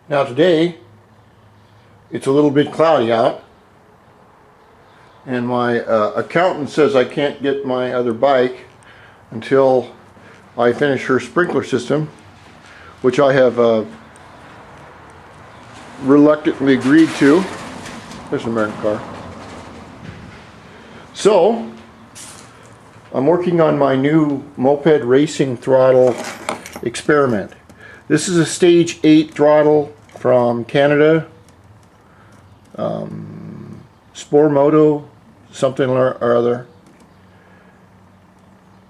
Now today it's a little bit cloudy out, and my accountant says I can't get my other bike until I finish her sprinkler system, which I have reluctantly agreed to. There's an American car. So I'm working on my new moped racing throttle experiment. This is a stage 8 throttle from Canada, Spore Moto something or other,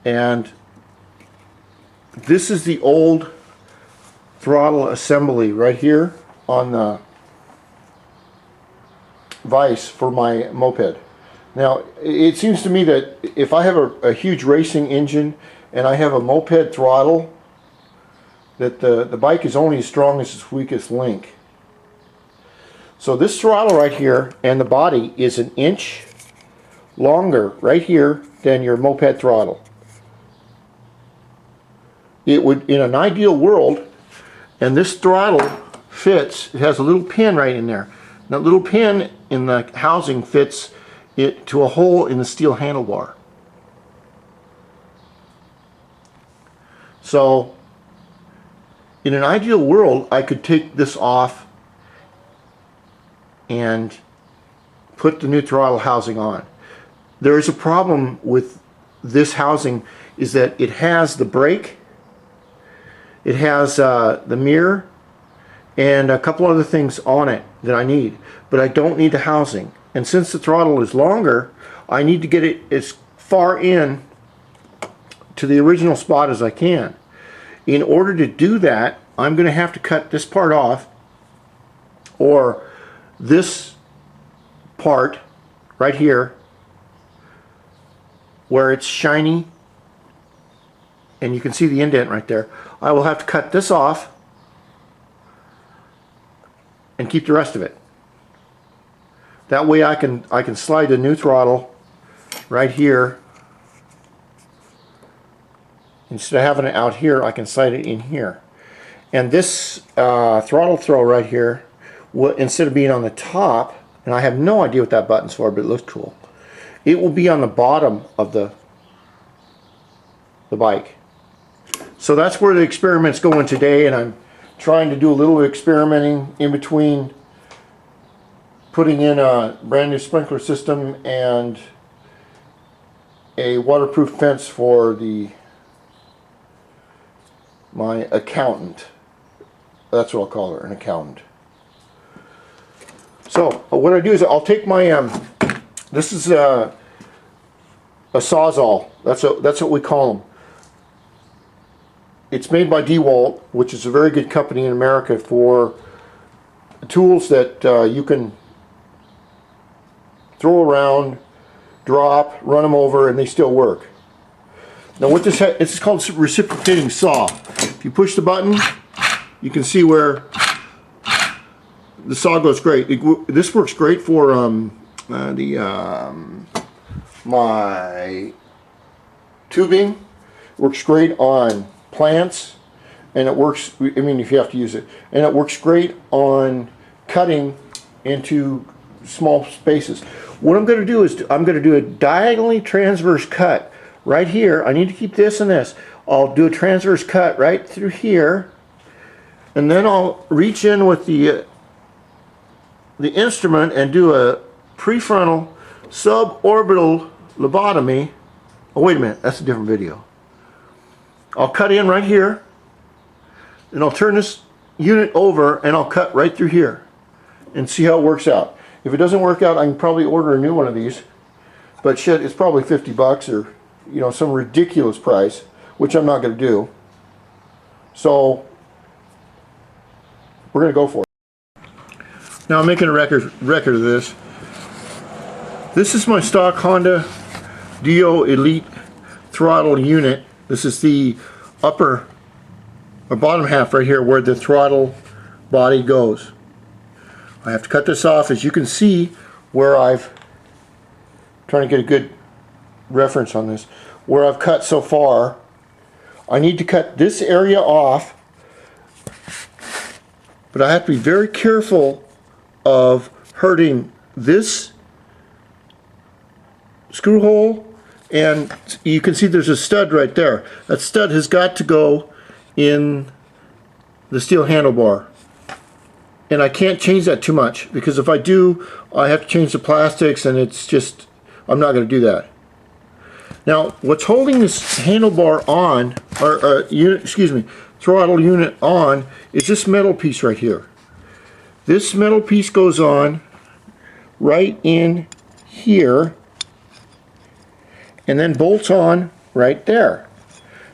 and this is the old throttle assembly right here on the vise for my moped. Now it seems to me that if I have a huge racing engine and I have a moped throttle, that the bike is only as strong as its weakest link. So this throttle right here and the body is an inch longer right here than your moped throttle. It would, in an ideal world, and this throttle fits, it has a little pin right in there. That little pin in the housing fits it to a hole in the steel handlebar. So in an ideal world, I could take this off and put the new throttle housing on. There is a problem with this housing, is that it has the brake, it has the mirror, and a couple other things on it that I need, but I don't need the housing. And since the throttle is longer, I need to get it as far in to the original spot as I can. In order to do that, I'm going to have to cut this part off, or this part right here where it's shiny and you can see the indent right there. I will have to cut this off and keep the rest of it. That way I can slide the new throttle right here. Instead of having it out here, I can slide it in here. And this throttle throw right here, instead of being on the top, and I have no idea what that button's for, but it looks cool, it will be on the bottom of the bike. So that's where the experiment's going today, and I'm trying to do a little experimenting in between putting in a brand new sprinkler system and a waterproof fence for my accountant. That's what I'll call her, an accountant. So what I do is I'll take my this is a Sawzall. That's what we call them. It's made by DeWalt, which is a very good company in America for tools that you can throw around, drop, run them over, and they still work. Now what this it's called reciprocating saw. If you push the button, you can see where the saw goes great. This works great for my tubing. Works great on plants, and it works, I mean, if you have to use it, and it works great on cutting into small spaces. What I'm going to do is I'm going to do a diagonally transverse cut right here. I need to keep this and this. I'll do a transverse cut right through here, and then I'll reach in with the instrument and do a prefrontal suborbital lobotomy. Oh, wait a minute, that's a different video. I'll cut in right here, and I'll turn this unit over, and I'll cut right through here and see how it works out. If it doesn't work out, I can probably order a new one of these, but shit, it's probably 50 bucks or, you know, some ridiculous price, which I'm not going to do. So we're going to go for it. Now I'm making a record of this. This is my stock Honda Dio Elite throttle unit. This is the upper or bottom half right here where the throttle body goes. I have to cut this off, as you can see where trying to get a good reference on this, where I've cut so far. I need to cut this area off but I have to be very careful of hurting this screw hole, and you can see there's a stud right there. That stud has got to go in the steel handlebar, and I can't change that too much, because if I do, I have to change the plastics, and it's just, I'm not going to do that. Now, what's holding this handlebar on, or throttle unit on, is this metal piece right here. This metal piece goes on right in here, and then bolts on right there.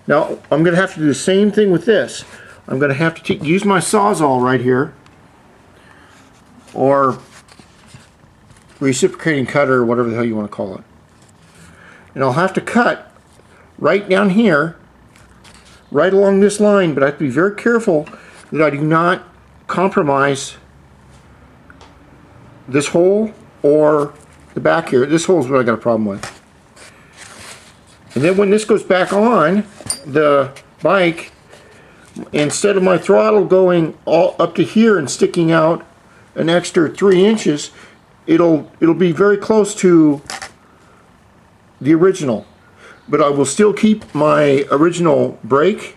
Now, I'm going to have to do the same thing with this. I'm going to have to use my Sawzall right here, or reciprocating cutter, or whatever the hell you want to call it. And I'll have to cut right down here, right along this line, but I have to be very careful that I do not compromise this hole or the back here. This hole is what I got a problem with. And then when this goes back on the bike, instead of my throttle going all up to here and sticking out an extra 3 inches, it'll be very close to the original, but I will still keep my original brake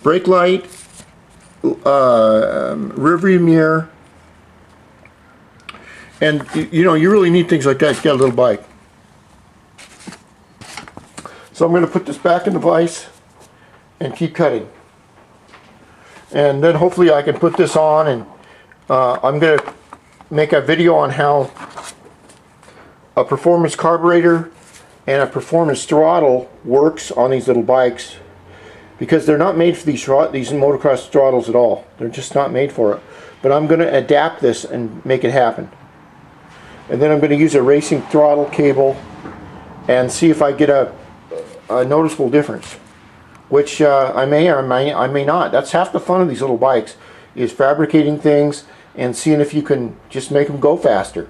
light, rear view mirror, and you know, you really need things like that if you got a little bike. So I'm going to put this back in the vise and keep cutting, and then hopefully I can put this on, and I'm going to make a video on how a performance carburetor and a performance throttle works on these little bikes, because they're not made for these motocross throttles at all. They're just not made for it. But I'm going to adapt this and make it happen. And then I'm going to use a racing throttle cable and see if I get a noticeable difference, which I may or I may not. That's half the fun of these little bikes, is fabricating things and seeing if you can just make them go faster.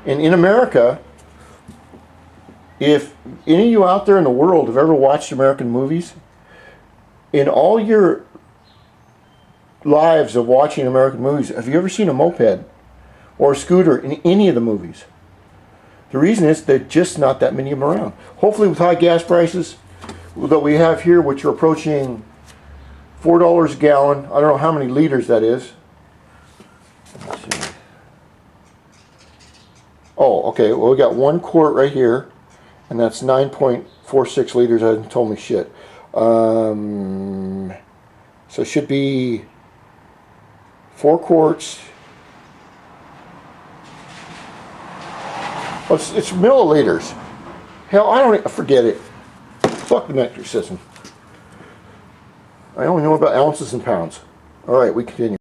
And in America, if any of you out there in the world have ever watched American movies, in all your lives of watching American movies, have you ever seen a moped or a scooter in any of the movies? The reason is there's just not that many of them around. Hopefully with high gas prices that we have here, which are approaching $4 a gallon, I don't know how many liters that is. Let's see. Oh, okay, well we got 1 quart right here, and that's 9.46 liters. That hasn't told me shit. So it should be 4 quarts. Oh, it's milliliters. Hell, I don't forget it. Fuck the metric system. I only know about ounces and pounds. All right, we continue.